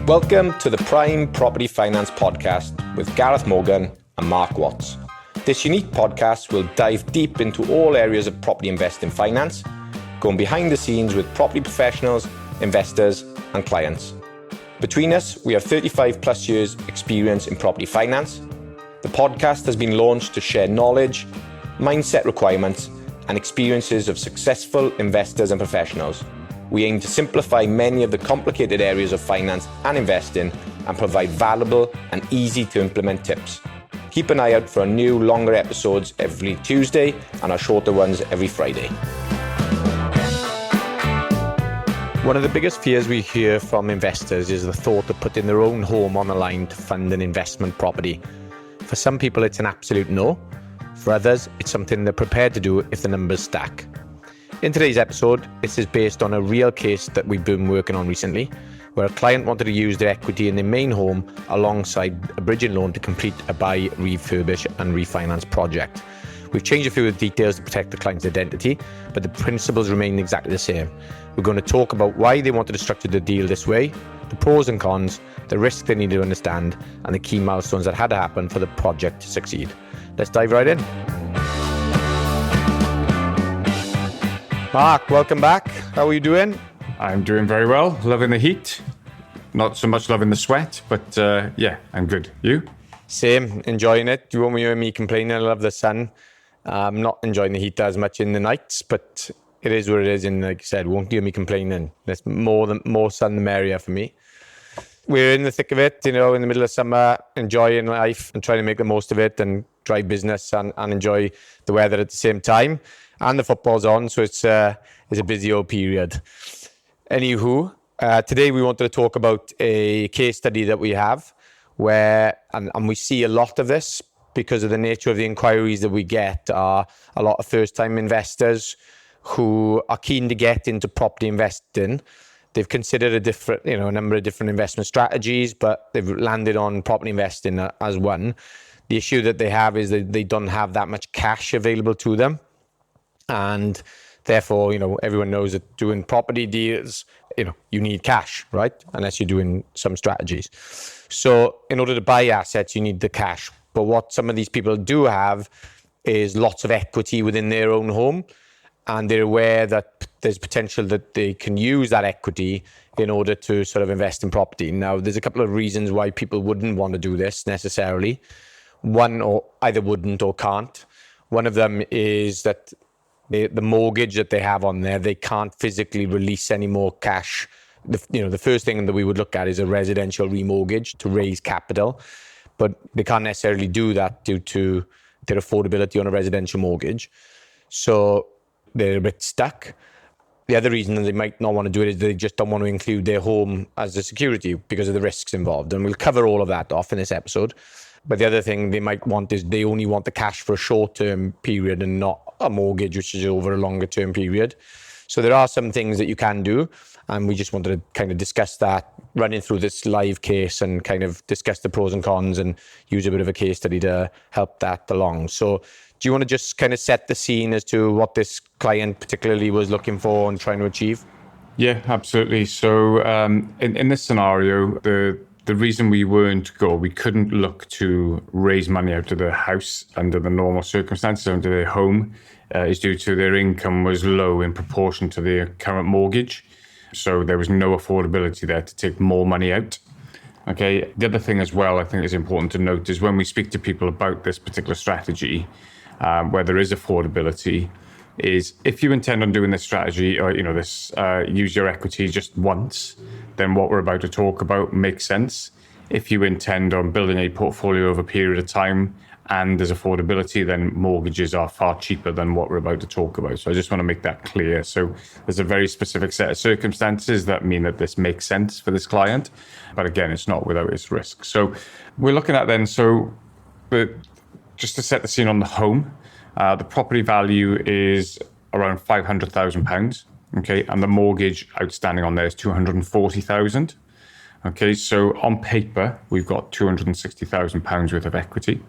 Welcome to the Prime Property Finance Podcast with Gareth Morgan and Mark Watts. This unique podcast will dive deep into all areas of property investing finance, going behind the scenes with property professionals, investors and clients. Between us, we have 35 plus years experience in property finance. The podcast has been launched to share knowledge, mindset requirements and experiences of successful investors and professionals. We aim to simplify many of the complicated areas of finance and investing and provide valuable and easy to implement tips. Keep an eye out for our new longer episodes every Tuesday and our shorter ones every Friday. One of the biggest fears we hear from investors is the thought of putting their own home on the line to fund an investment property. For some people, it's an absolute no. For others, it's something they're prepared to do if the numbers stack. In today's episode, this is based on a real case that we've been working on recently, where a client wanted to use their equity in their main home alongside a bridging loan to complete a buy, refurbish and refinance project. We've changed a few of the details to protect the client's identity, but the principles remain exactly the same. We're going to talk about why they wanted to structure the deal this way, the pros and cons, the risks they need to understand, and the key milestones that had to happen for the project to succeed. Let's dive right in. Mark, welcome back. How are you doing? I'm doing very well. Loving the heat. Not so much loving the sweat, but yeah, I'm good. You? Same, enjoying it. You won't hear me complaining. I love the sun. I'm not enjoying the heat as much in the nights, but it is what it is. And like I said, won't hear me complaining. There's more sun the merrier for me. We're in the thick of it, in the middle of summer, enjoying life and trying to make the most of it and drive business and enjoy the weather at the same time. And the football's on, so it's a busy old period. Anywho, today we wanted to talk about a case study that we have where, and we see a lot of this because of the nature of the inquiries that we get, are a lot of first-time investors who are keen to get into property investing. They've considered a number of different investment strategies, but they've landed on property investing as one. The issue that they have is that they don't have that much cash available to them. And therefore, everyone knows that doing property deals, you need cash, right? Unless you're doing some strategies. So in order to buy assets, you need the cash. But what some of these people do have is lots of equity within their own home. And they're aware that there's potential that they can use that equity in order to sort of invest in property. Now, there's a couple of reasons why people wouldn't want to do this necessarily. One, or either wouldn't or can't. One of them is that the mortgage that they have on there, they can't physically release any more cash. The first thing that we would look at is a residential remortgage to raise capital, but they can't necessarily do that due to their affordability on a residential mortgage. So they're a bit stuck. The other reason that they might not want to do it is they just don't want to include their home as a security because of the risks involved. And we'll cover all of that off in this episode. But the other thing they might want is they only want the cash for a short-term period and not a mortgage, which is over a longer-term period. So there are some things that you can do. And we just wanted to kind of discuss that, running through this live case and kind of discuss the pros and cons and use a bit of a case study to help that along. So do you want to just kind of set the scene as to what this client particularly was looking for and trying to achieve? Yeah, absolutely. So in this scenario, the reason we couldn't look to raise money out of the house under the normal circumstances, under their home, is due to their income was low in proportion to their current mortgage. So there was no affordability there to take more money out. Okay. The other thing as well, I think is important to note is when we speak to people about this particular strategy, where there is affordability, is if you intend on doing this strategy or, use your equity just once, then what we're about to talk about makes sense. If you intend on building a portfolio over a period of time and there's affordability, then mortgages are far cheaper than what we're about to talk about. So I just want to make that clear. So there's a very specific set of circumstances that mean that this makes sense for this client. But again, it's not without its risk. So we're looking at then, just to set the scene on the home, the property value is around £500,000, okay, and the mortgage outstanding on there is £240,000. Okay, so on paper, we've got £260,000 worth of equity,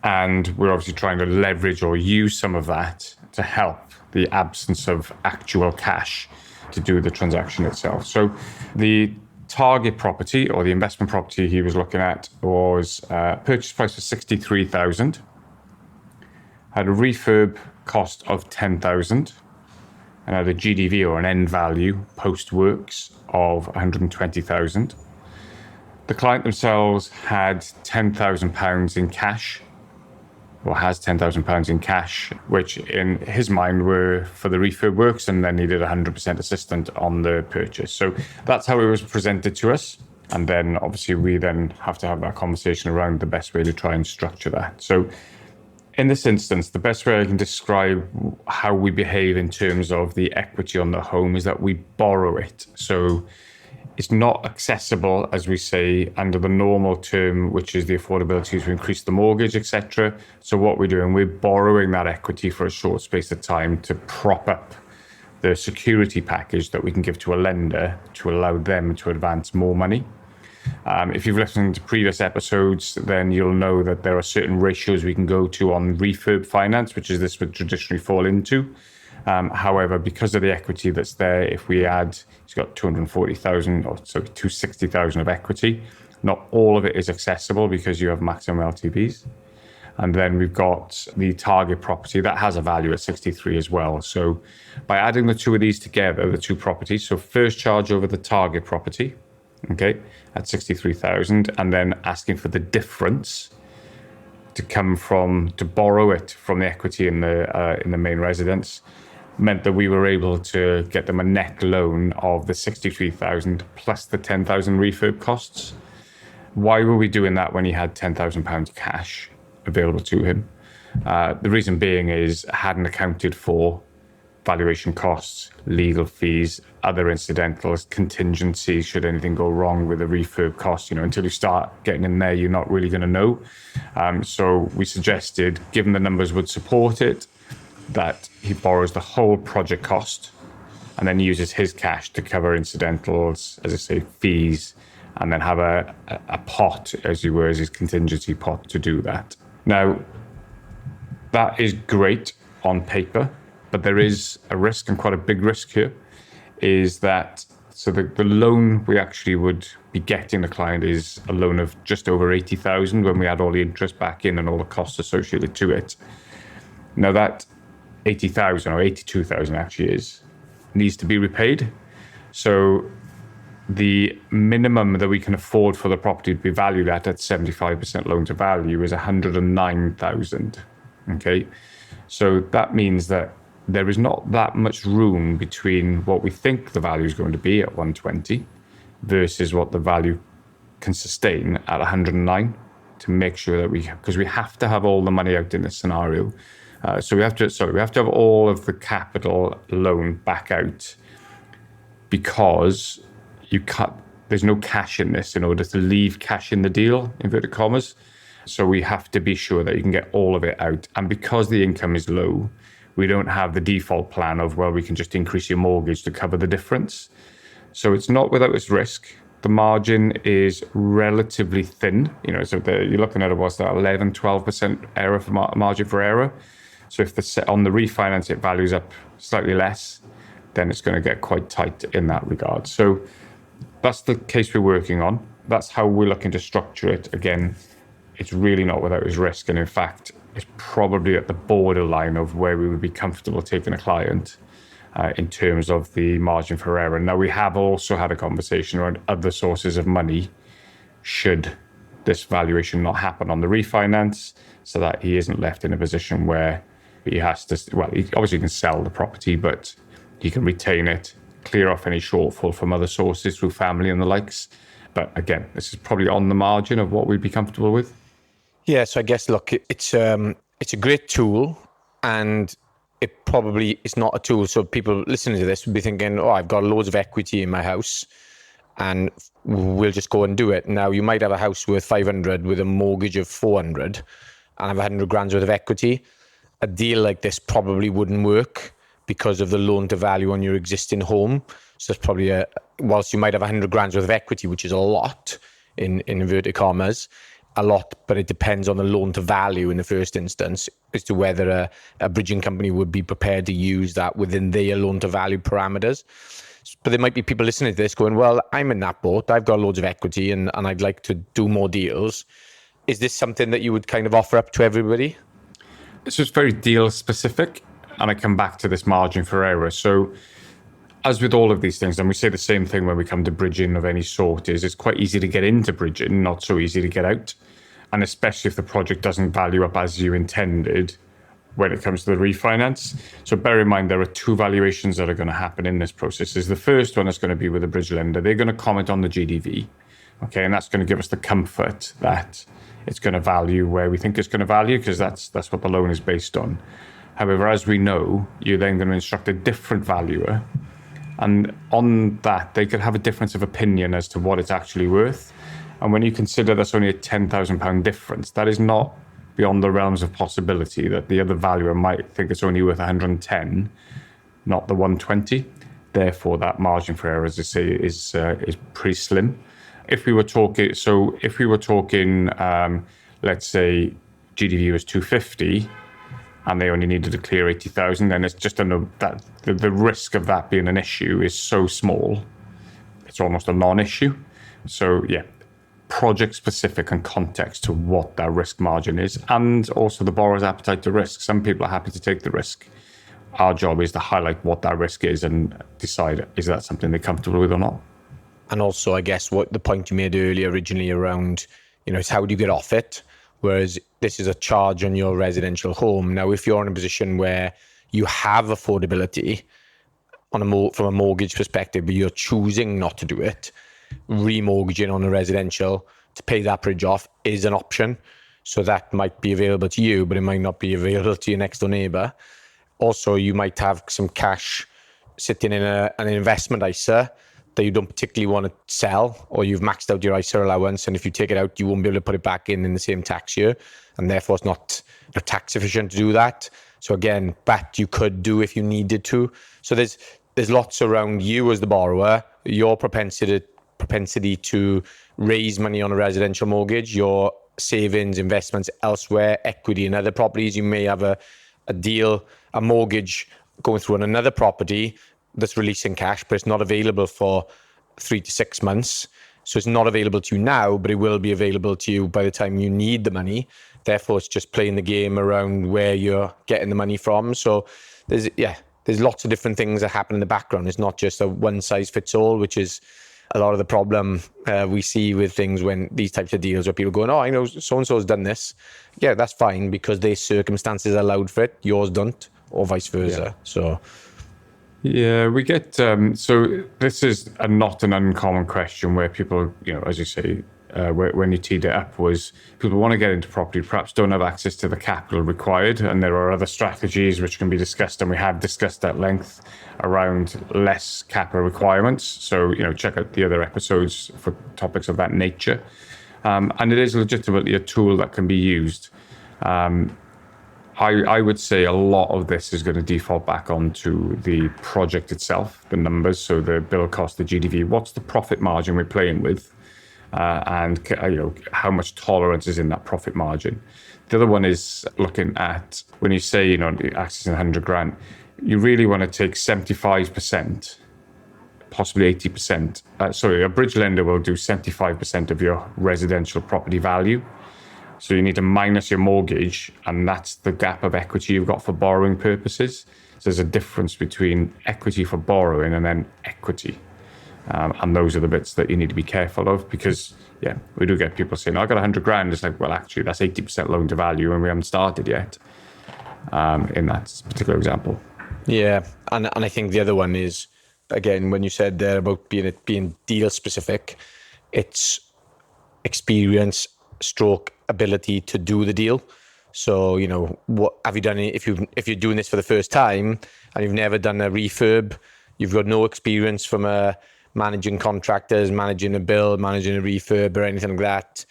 and we're obviously trying to leverage or use some of that to help the absence of actual cash to do the transaction itself. So the target property, or the investment property he was looking at, was purchase price of 63,000, had a refurb cost of 10,000, and had a GDV, or an end value post works, of 120,000. The client themselves had £10,000 in cash, or has £10,000 in cash, which in his mind were for the refurb works, and then needed 100% assistant on the purchase. So that's how it was presented to us. And then obviously we then have to have that conversation around the best way to try and structure that. So in this instance, the best way I can describe how we behave in terms of the equity on the home is that we borrow it. So it's not accessible, as we say, under the normal term, which is the affordability to increase the mortgage, etc. So what we're doing, we're borrowing that equity for a short space of time to prop up the security package that we can give to a lender to allow them to advance more money. If you've listened to previous episodes, then you'll know that there are certain ratios we can go to on refurb finance, which is this would traditionally fall into. However, because of the equity that's there, if we add, he's got 240,000 or so 260,000 of equity, not all of it is accessible because you have maximum LTVs. And then we've got the target property that has a value at 63 as well. So by adding the two of these together, the two properties, so first charge over the target property, okay, at 63,000, and then asking for the difference to borrow it from the equity in the main residence, meant that we were able to get them a net loan of the 63,000 plus the 10,000 refurb costs. Why were we doing that when he had £10,000 cash available to him? The reason being is hadn't accounted for valuation costs, legal fees, other incidentals, contingencies, should anything go wrong with the refurb costs. Until you start getting in there, you're not really going to know. So we suggested, given the numbers would support it, that he borrows the whole project cost and then uses his cash to cover incidentals, as I say, fees, and then have a pot, as his contingency pot to do that. Now, that is great on paper, but there is a risk, and quite a big risk here, is that the loan we actually would be getting the client is a loan of just over 80,000 when we add all the interest back in and all the costs associated to it. Now that 80,000 or 82,000 actually needs to be repaid. So the minimum that we can afford for the property to be valued at 75% loan to value is 109,000. Okay. So that means that there is not that much room between what we think the value is going to be at 120 versus what the value can sustain at 109, to make sure that because we have to have all the money out in this scenario. So we have to have all of the capital loan back out, because there's no cash in this in order to leave cash in the deal, inverted commas. So we have to be sure that you can get all of it out. And because the income is low, we don't have the default plan of, well, we can just increase your mortgage to cover the difference. So it's not without its risk. The margin is relatively thin. So you're looking at 11, 12% error for margin for error. So if on the refinance it values up slightly less, then it's going to get quite tight in that regard. So that's the case we're working on. That's how we're looking to structure it. Again, it's really not without its risk. And in fact, it's probably at the borderline of where we would be comfortable taking a client in terms of the margin for error. Now, we have also had a conversation around other sources of money should this valuation not happen on the refinance, so that he isn't left in a position where he has to, he obviously can sell the property, but he can retain it, clear off any shortfall from other sources through family and the likes. But again, this is probably on the margin of what we'd be comfortable with. Yeah, so I guess, look, it's a great tool, and it probably is not a tool. So people listening to this would be thinking, I've got loads of equity in my house and we'll just go and do it. Now, you might have a house worth 500 with a mortgage of 400 and have 100 grand worth of equity. A deal like this probably wouldn't work because of the loan to value on your existing home. So it's probably whilst you might have 100 grand worth of equity, which is a lot in inverted commas, a lot, but it depends on the loan to value in the first instance as to whether a bridging company would be prepared to use that within their loan to value parameters. But there might be people listening to this going, well, I'm in that boat. I've got loads of equity and I'd like to do more deals. Is this something that you would kind of offer up to everybody? It's just very deal specific. And I come back to this margin for error. So as with all of these things, and we say the same thing when we come to bridging of any sort, is it's quite easy to get into bridging, not so easy to get out. And especially if the project doesn't value up as you intended when it comes to the refinance. So bear in mind, there are two valuations that are going to happen in this process. Is the first one is going to be with the bridge lender. They're going to comment on the GDV. Okay, and that's going to give us the comfort that it's going to value where we think it's going to value, because that's what the loan is based on. However, as we know, you're then going to instruct a different valuer. And on that, they could have a difference of opinion as to what it's actually worth. And when you consider that's only a £10,000 difference, that is not beyond the realms of possibility that the other valuer might think it's only worth 110, not the 120. Therefore, that margin for error, as I say, is pretty slim. If we were talking, let's say GDV was 250, and they only needed to clear 80,000, then it's just that the risk of that being an issue is so small, it's almost a non-issue. So yeah, project specific and context to what that risk margin is, and also the borrower's appetite to risk. Some people are happy to take the risk. Our job is to highlight what that risk is and decide, is that something they're comfortable with or not? And also, I guess what the point you made earlier originally around, it's how do you get off it? Whereas this is a charge on your residential home. Now, if you're in a position where you have affordability from a mortgage perspective, but you're choosing not to do it, remortgaging on a residential to pay that bridge off is an option. So that might be available to you, but it might not be available to your next door neighbour. Also, you might have some cash sitting in an investment ISA that you don't particularly want to sell, or you've maxed out your ISA allowance, and if you take it out, you won't be able to put it back in the same tax year, and therefore it's not tax efficient to do that. So again, that you could do if you needed to. So there's lots around you as the borrower, your propensity to raise money on a residential mortgage, your savings, investments elsewhere, equity in other properties. You may have a mortgage going through on another property that's releasing cash, but it's not available for 3 to 6 months. So it's not available to you now, but it will be available to you by the time you need the money. Therefore, it's just playing the game around where you're getting the money from. So there's lots of different things that happen in the background. It's not just a one size fits all, which is a lot of the problem we see with things when these types of deals where people going, oh, I know so-and-so's done this. Yeah, that's fine because their circumstances allowed for it. Yours don't, or vice versa. Yeah. So... yeah, we get, so this is not an uncommon question where people, as you say, when you teed it up, was people want to get into property, perhaps don't have access to the capital required. And there are other strategies which can be discussed, and we have discussed at length around less capital requirements. So, check out the other episodes for topics of that nature. And it is legitimately a tool that can be used. I would say a lot of this is going to default back onto the project itself, the numbers, so the bill cost, the GDV, what's the profit margin we're playing with, and how much tolerance is in that profit margin. The other one is looking at, when you say, accessing 100 grand, you really want to take 75%, possibly 80%. A bridge lender will do 75% of your residential property value. So you need to minus your mortgage, and that's the gap of equity you've got for borrowing purposes. So there's a difference between equity for borrowing and then equity. And those are the bits that you need to be careful of, because, we do get people saying, I got 100 grand. It's like, well, actually, that's 80% loan to value, and we haven't started yet in that particular example. Yeah, and I think the other one is, again, when you said there about being deal specific, it's experience stroke ability to do the deal. So, what have you done? If you're doing this for the first time and you've never done a refurb, you've got no experience from managing contractors, managing a bill, managing a refurb or anything like that.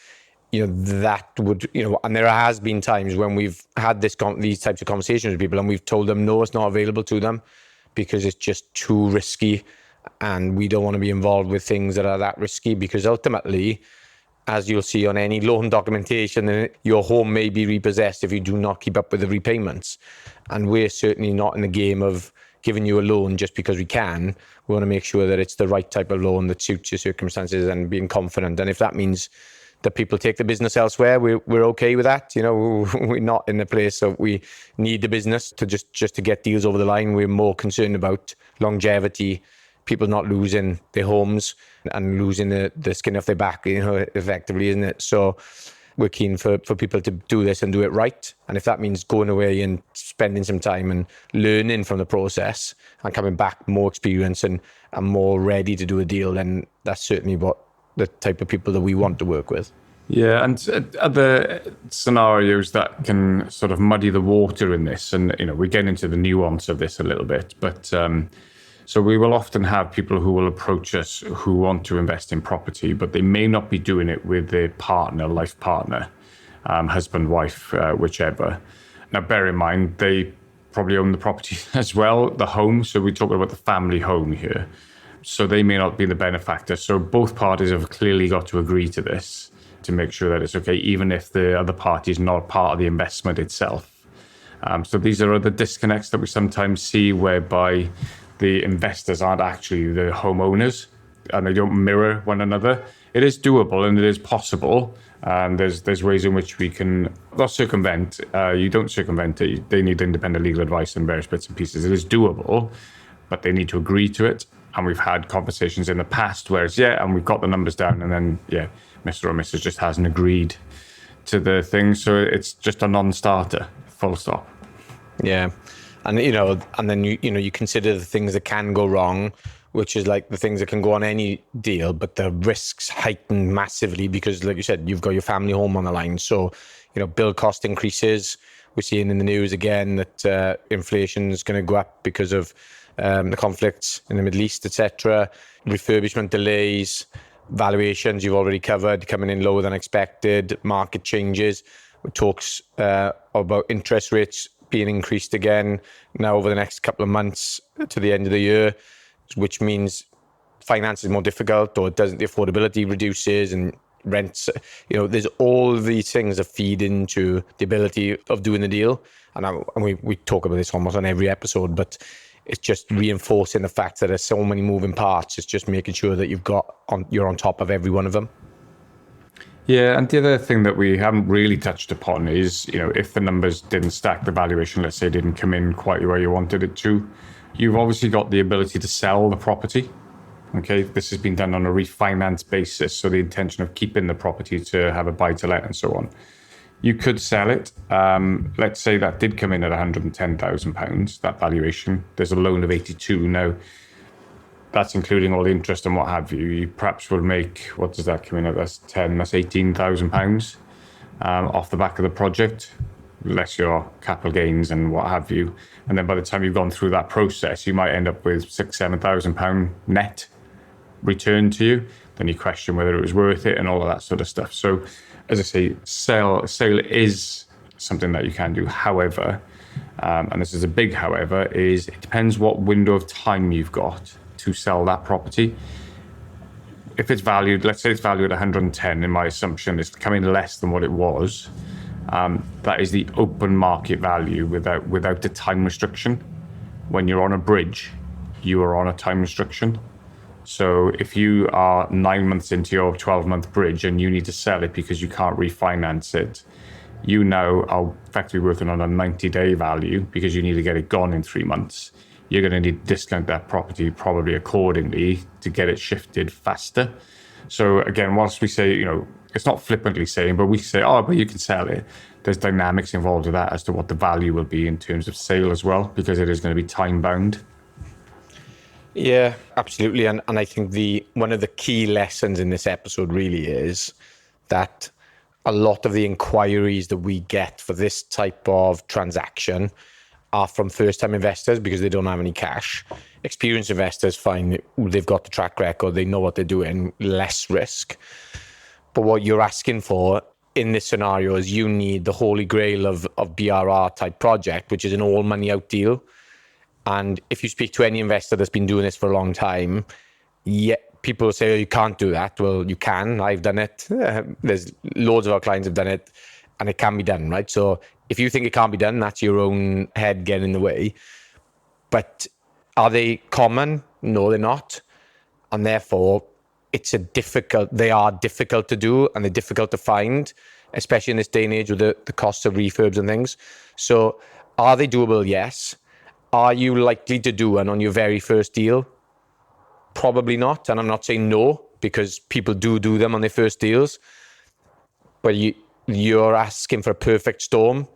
That would, and there has been times when we've had these types of conversations with people and we've told them, no, it's not available to them because it's just too risky. And we don't want to be involved with things that are that risky, because ultimately, as you'll see on any loan documentation, your home may be repossessed if you do not keep up with the repayments. And we're certainly not in the game of giving you a loan just because we can. We want to make sure that it's the right type of loan that suits your circumstances and being confident. And if that means that people take the business elsewhere, we're okay with that. You know, we're not in a place that we need the business to just to get deals over the line. We're more concerned about longevity, people not losing their homes and losing the skin off their back, you know, effectively, isn't it? So we're keen for people to do this and do it right. And if that means going away and spending some time and learning from the process and coming back more experienced and more ready to do a deal, then that's certainly what the type of people that we want to work with. Yeah, and other scenarios that can sort of muddy the water in this, and you know, we get into the nuance of this a little bit, but so we will often have people who will approach us who want to invest in property, but they may not be doing it with their partner, life partner, husband, wife, whichever. Now, bear in mind, they probably own the property as well, the home. So we're talking about the family home here. So they may not be the benefactor. So both parties have clearly got to agree to this to make sure that it's okay, even if the other party is not part of the investment itself. So these are other disconnects that we sometimes see whereby the investors aren't actually the homeowners and they don't mirror one another. It is doable and it is possible. And there's ways in which we can not circumvent. You don't circumvent it. They need independent legal advice and various bits and pieces. It is doable, but they need to agree to it. And we've had conversations in the past where it's, and we've got the numbers down, and then, Mr. or Mrs. just hasn't agreed to the thing. So it's just a non-starter, full stop. Yeah. And, and then, you consider the things that can go wrong, which is like the things that can go on any deal, but the risks heighten massively because, like you said, you've got your family home on the line. So, build cost increases. We're seeing in the news again that inflation is going to go up because of the conflicts in the Middle East, etc. Refurbishment delays, valuations you've already covered, coming in lower than expected, market changes, talks about interest rates being increased again now over the next couple of months to the end of the year, which means finance is more difficult, or the affordability reduces and rents, there's all of these things that feed into the ability of doing the deal. And we talk about this almost on every episode, but it's just reinforcing the fact that there's so many moving parts. It's just making sure that you're on top of every one of them. Yeah, and the other thing that we haven't really touched upon is, if the numbers didn't stack, the valuation, let's say, didn't come in quite where you wanted it to, you've obviously got the ability to sell the property. Okay, this has been done on a refinance basis, so the intention of keeping the property to have a buy-to-let and so on. You could sell it. Let's say that did come in at £110,000, that valuation. There's a loan of 82 now. That's including all the interest and what have you. You perhaps will make, what does that come in at? That's £18,000 off the back of the project, less your capital gains and what have you. And then by the time you've gone through that process, you might end up with £6,000-7,000 net return to you. Then you question whether it was worth it and all of that sort of stuff. So as I say, sale is something that you can do. However, and this is a big however, is it depends what window of time you've got to sell that property. If it's valued, let's say it's valued at 110, in my assumption it's coming less than what it was. That is the open market value without the time restriction. When you're on a bridge, you are on a time restriction. So if you are 9 months into your 12-month bridge and you need to sell it because you can't refinance it, you now are effectively working on a 90-day value because you need to get it gone in 3 months. You're going to need to discount that property probably accordingly to get it shifted faster. So again, whilst we say, it's not flippantly saying, but we say, but you can sell it. There's dynamics involved with that as to what the value will be in terms of sale as well, because it is going to be time bound. Yeah, absolutely. And I think one of the key lessons in this episode really is that a lot of the inquiries that we get for this type of transaction are from first-time investors because they don't have any cash. Experienced investors find they've got the track record, they know what they're doing, less risk. But what you're asking for in this scenario is you need the holy grail of BRR type project, which is an all money out deal. And if you speak to any investor that's been doing this for a long time, people say, you can't do that. Well, you can. I've done it. There's loads of our clients have done it, and it can be done, right? So if you think it can't be done, that's your own head getting in the way. But Are they common? No, they're not. And therefore, they are difficult to do, and they're difficult to find, especially in this day and age with the costs of refurbs and things. So are they doable? Yes. Are you likely to do one on your very first deal? Probably not. And I'm not saying no, because people do them on their first deals. But you're asking for a perfect storm.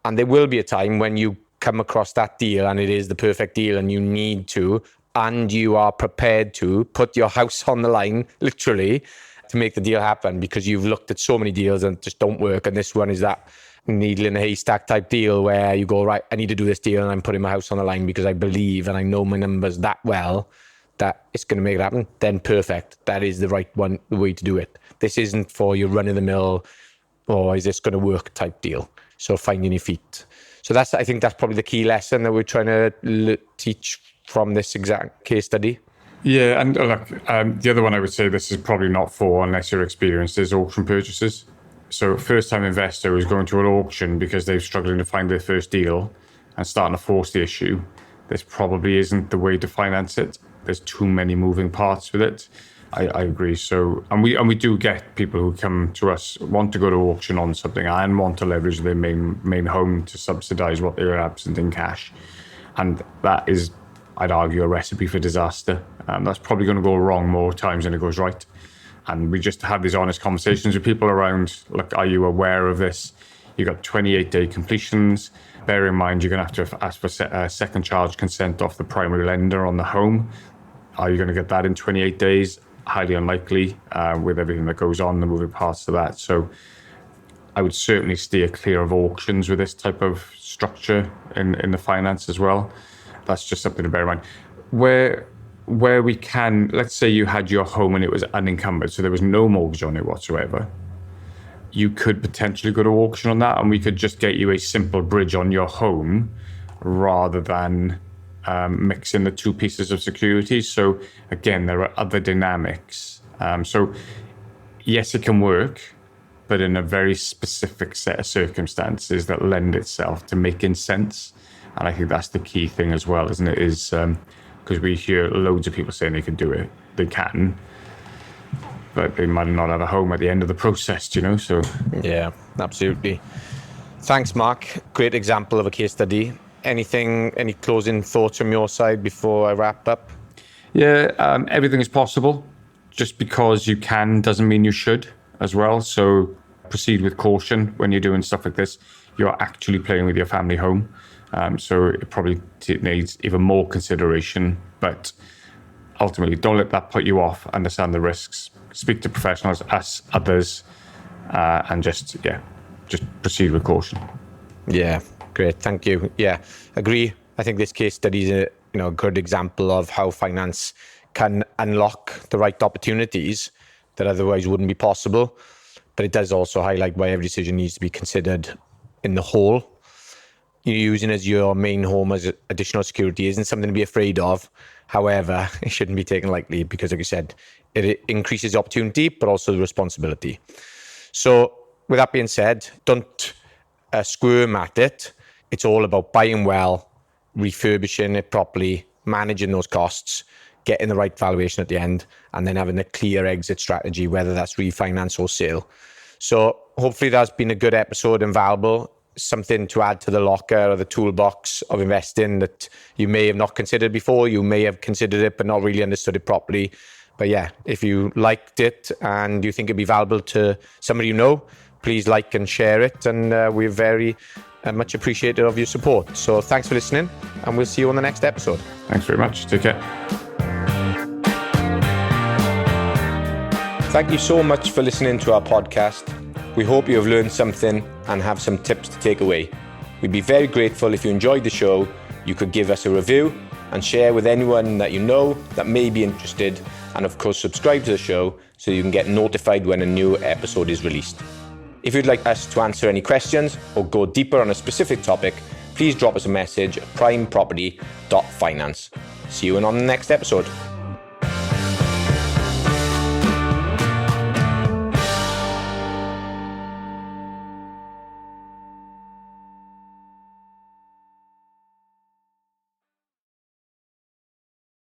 And there will be a time when you come across that deal and it is the perfect deal and you need to, and you are prepared to put your house on the line, literally, to make the deal happen, because you've looked at so many deals and just don't work. And this one is that needle in a haystack type deal where you go, right, I need to do this deal and I'm putting my house on the line because I believe and I know my numbers that well that it's going to make it happen. Then perfect. That is the right the way to do it. This isn't for your run-of-the-mill, or is this going to work type deal. So finding your feet. So I think that's probably the key lesson that we're trying to teach from this exact case study. Yeah, and look, the other one I would say this is probably not for unless you're experienced is auction purchases. So first-time investor who's going to an auction because they're struggling to find their first deal and starting to force the issue, this probably isn't the way to finance it. There's too many moving parts with it. I agree. So, and we do get people who come to us, want to go to auction on something and want to leverage their main home to subsidise what they're absent in cash. And that is, I'd argue, a recipe for disaster. That's probably going to go wrong more times than it goes right. And we just have these honest conversations with people around, look, are you aware of this? You've got 28-day completions. Bear in mind, you're going to have to ask for second charge consent off the primary lender on the home. Are you going to get that in 28 days? Highly unlikely with everything that goes on, the moving parts to that. So I would certainly steer clear of auctions with this type of structure in the finance as well. That's just something to bear in mind. Where we can, let's say you had your home and it was unencumbered, so there was no mortgage on it whatsoever. You could potentially go to auction on that, and we could just get you a simple bridge on your home rather than mixing the two pieces of security. So again, there are other dynamics. So yes, it can work, but in a very specific set of circumstances that lend itself to making sense. And I think that's the key thing as well, isn't it? Is because we hear loads of people saying they can do it. They can, but they might not have a home at the end of the process, So yeah, absolutely. Thanks, Mark. Great example of a case study. Any closing thoughts from your side before I wrap up? Yeah, everything is possible. Just because you can doesn't mean you should as well. So proceed with caution when you're doing stuff like this. You're actually playing with your family home. So it probably needs even more consideration. But ultimately, don't let that put you off. Understand the risks. Speak to professionals, us, others, and just proceed with caution. Yeah. Great, thank you. Yeah, agree. I think this case study is a good example of how finance can unlock the right opportunities that otherwise wouldn't be possible. But it does also highlight why every decision needs to be considered in the whole. Using as your main home as additional security isn't something to be afraid of. However, it shouldn't be taken lightly because, like you said, it increases the opportunity, but also the responsibility. So with that being said, don't squirm at it. It's all about buying well, refurbishing it properly, managing those costs, getting the right valuation at the end, and then having a clear exit strategy, whether that's refinance or sale. So hopefully that's been a good episode and valuable, something to add to the locker or the toolbox of investing that you may have not considered before. You may have considered it, but not really understood it properly. But yeah, if you liked it and you think it'd be valuable to somebody you know, please like and share it. And we're very much appreciative of your support. So thanks for listening, and we'll see you on the next episode. Thanks very much. Take care. Thank you so much for listening to our podcast. We hope you have learned something and have some tips to take away. We'd be very grateful if you enjoyed the show. You could give us a review and share with anyone that you know that may be interested. And of course, subscribe to the show so you can get notified when a new episode is released. If you'd like us to answer any questions or go deeper on a specific topic, please drop us a message at primeproperty.finance. See you on the next episode.